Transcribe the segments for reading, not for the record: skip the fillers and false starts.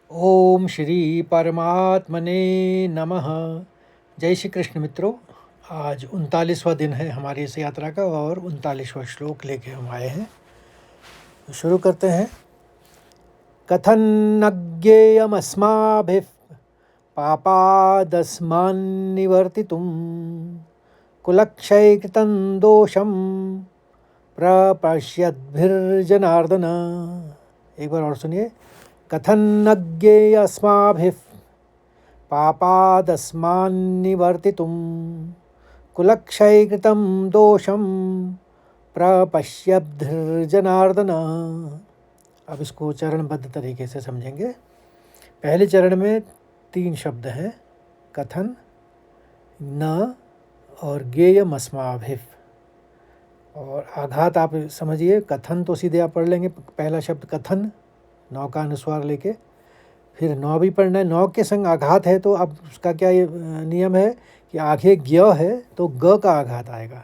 ओम श्री परमात्मने नमः। जय श्री कृष्ण मित्रों। आज 39वां दिन है हमारी इस यात्रा का और 39वां श्लोक लेके हम आए हैं। तो शुरू करते हैं। कथन न ज्ञेयमस्माभिः पापादस्मान्निवर्तितुं कुलक्षयकृतं दोषं प्रपश्यद्भिर्जनार्दन। एक बार और सुनिए। कथन न ज्ञेयमस्माभिः पापादस्मान्निवर्तितुं कुलक्षयकृतं दोषं प्रपश्यद्भिर्जनार्दन। अब इसको चरणबद्ध तरीके से समझेंगे। पहले चरण में 3 शब्द हैं, कथन, न और ज्ञेयमस्माभिः। और आघात आप समझिए, कथन तो सीधे आप पढ़ लेंगे, पहला शब्द कथन, नौ का अनुस्वार लेके, फिर नौ भी पढ़ना है। नौ के संग आघात है तो अब उसका क्या ये नियम है कि आगे ज्ञ है तो ग का आघात आएगा।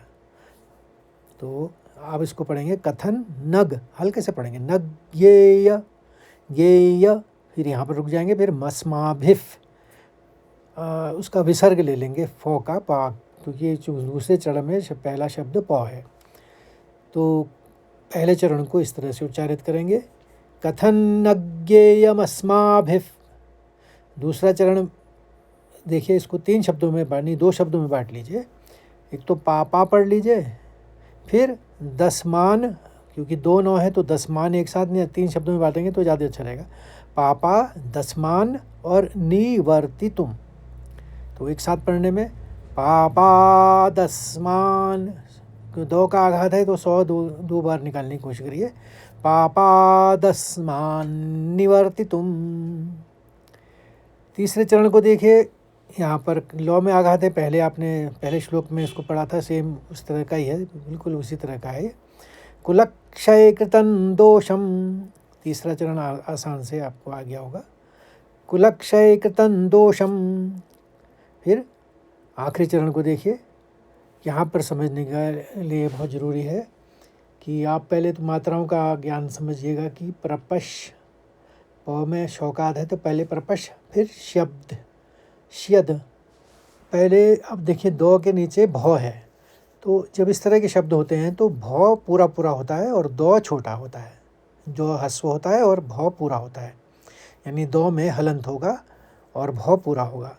तो आप इसको पढ़ेंगे कथन नग, हल्के से पढ़ेंगे, नग ज्ञेय ज्ञेय, फिर यहाँ पर रुक जाएंगे, फिर मस्माभिफ, उसका विसर्ग ले लेंगे फ का पा, क्योंकि दूसरे चरण में पहला शब्द प है। तो पहले चरण को इस तरह से उच्चारित करेंगे, कथन न ज्ञेयमस्माभिः। दूसरा चरण देखिए, इसको 3 शब्दों में बांटनी, 2 शब्दों में बांट लीजिए। एक तो पापा पढ़ लीजिए, फिर दसमान, क्योंकि 2 9 है तो दसमान एक साथ नहीं, 3 शब्दों में बांटेंगे तो ज़्यादा अच्छा रहेगा। पापा दसमान और निवर्तितुम, तो एक साथ पढ़ने में पापा दसमान, 2 का आघात है तो 100 दो बार निकालने की कोशिश करिए। पापा दसमान निवर्तितुम। तीसरे चरण को देखिए, यहाँ पर लौ में आघात है, पहले आपने पहले श्लोक में इसको पढ़ा था, सेम उस तरह का ही है, बिल्कुल उसी तरह का है। कुलक्षयकृतं दोषम, तीसरा चरण आसान से आपको आ गया होगा। कुलक्षयकृतं दोषम। फिर आखिरी चरण को देखिए, यहाँ पर समझने के लिए बहुत ज़रूरी है कि आप पहले तो मात्राओं का ज्ञान समझिएगा कि प्रपश, प में शौकाद है तो पहले प्रपश, फिर शब्द श्यद। पहले अब देखिए, दो के नीचे भौ है, तो जब इस तरह के शब्द होते हैं तो भौ पूरा पूरा होता है और दो छोटा होता है। जो ह्रस्व होता है और भौ पूरा होता है, यानी दो में हलंत होगा और भौ पूरा होगा।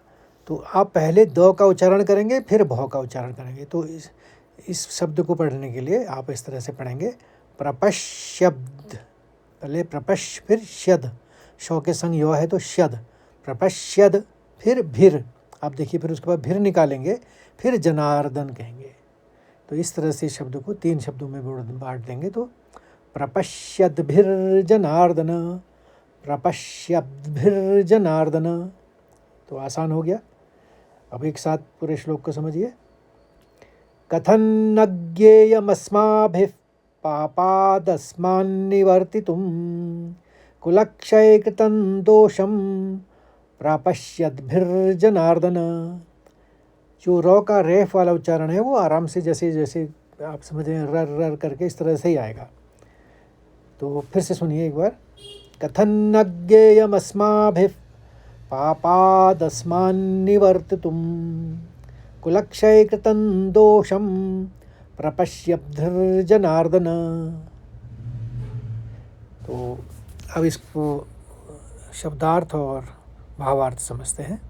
तो आप पहले दो का उच्चारण करेंगे, फिर भौ का उच्चारण करेंगे। तो इस शब्द को पढ़ने के लिए आप इस तरह से पढ़ेंगे, प्रपश्यब्द, पहले प्रपश्य फिर श्यद, शौ के संग यो है तो श्यद, प्रपश्यद, फिर भिर, आप देखिए, फिर उसके बाद भिर निकालेंगे, फिर जनार्दन कहेंगे। तो इस तरह से शब्द को 3 शब्दों में बांट देंगे तो प्रपश्यद्भिर्जनार्दन, प्रपश्यद्भिर्जनार्दन। तो आसान हो गया। अब एक साथ पूरे श्लोक को समझिए। कथन न ज्ञेयमस्माभिः पापादस्मान्निवर्तितुं कुलक्षयकृतं दोषं प्रापश्यद्भिर्जनार्दन। जो रौ का रेफ वाला उच्चारण है वो आराम से, जैसे जैसे आप समझ रहे हैं, रर रर करके इस तरह से ही आएगा। तो फिर से सुनिए एक बार। कथन न ज्ञेयमस्माभिः पापादस्मान्निवर्तितुं कुलक्षयकृतं दोषं प्रपश्यद्भिर्जनार्दन। तो अब इसको शब्दार्थ और भावार्थ समझते हैं।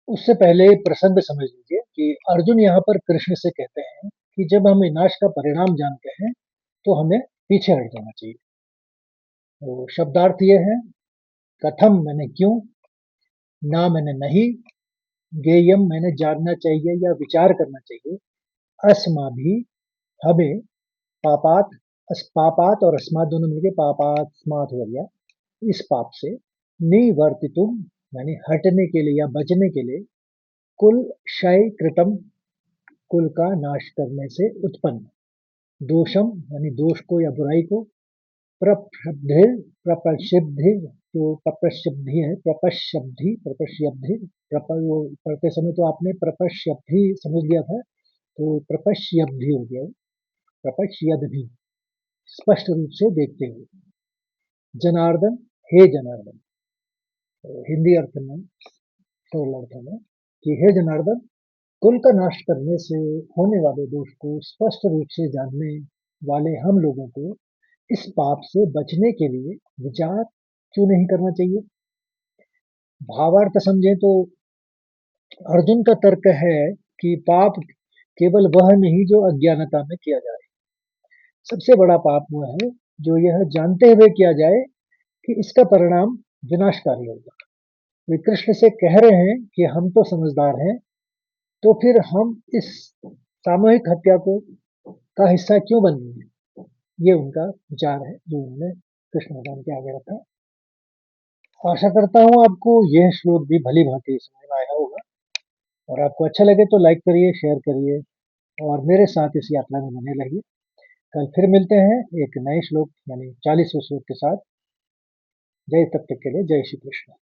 उससे पहले प्रसंग समझ लीजिए कि अर्जुन यहाँ पर कृष्ण से कहते हैं कि जब हम विनाश का परिणाम जानते हैं तो हमें पीछे हट जाना चाहिए। तो शब्दार्थ ये है, कथम मैंने क्यों, ना मैंने नहीं, ज्ञेयम मैंने जानना चाहिए या विचार करना चाहिए, अस्मा भी हमें, पापात, पापात और अस्मात दोनों मिलके पापात स्मात हो गया, इस पाप से, निवर्तितुम यानी हटने के लिए या बचने के लिए, कुल क्षय कृतम कुल का नाश करने से उत्पन्न, दोषम यानी दोष को या बुराई को, प्रपशब्धि प्रपशब्धि जो प्रपशब्धि है, प्रपशब्धि प्रपशब्धि, वो पढ़ते समय तो आपने प्रपशब्धि समझ लिया था, तो प्रपशब्धि हो गया, प्रपश्यद्भि स्पष्ट रूप से देखते हुए। जनार्दन, हे जनार्दन, हिंदी अर्थ में, सरल अर्थों में, कि हे जनार्दन, कुल का नाश करने से होने वाले दोष को स्पष्ट रूप से जानने वाले हम लोगों को इस पाप से बचने के लिए विचार क्यों नहीं करना चाहिए? भावार्थ समझे तो अर्जुन का तर्क है कि पाप केवल वह नहीं जो अज्ञानता में किया जाए। सबसे बड़ा पाप वह है जो यह जानते हुए किया जाए कि इसका परिणाम विनाशकारी होगा। वे कृष्ण से कह रहे हैं कि हम तो समझदार हैं, तो फिर हम इस सामूहिक हत्या को का हिस्सा क्यों बनेंगे? ये उनका विचार है जो उन्होंने कृष्ण भगवान के आगे रखा। आशा करता हूँ आपको यह श्लोक भी भली भांति समझ में आया होगा, और आपको अच्छा लगे तो लाइक करिए, शेयर करिए और मेरे साथ इस यात्रा में बने रहिए। कल फिर मिलते हैं एक नए श्लोक यानी 40वें श्लोक के साथ। जय तब तक के लिए जय श्री कृष्ण।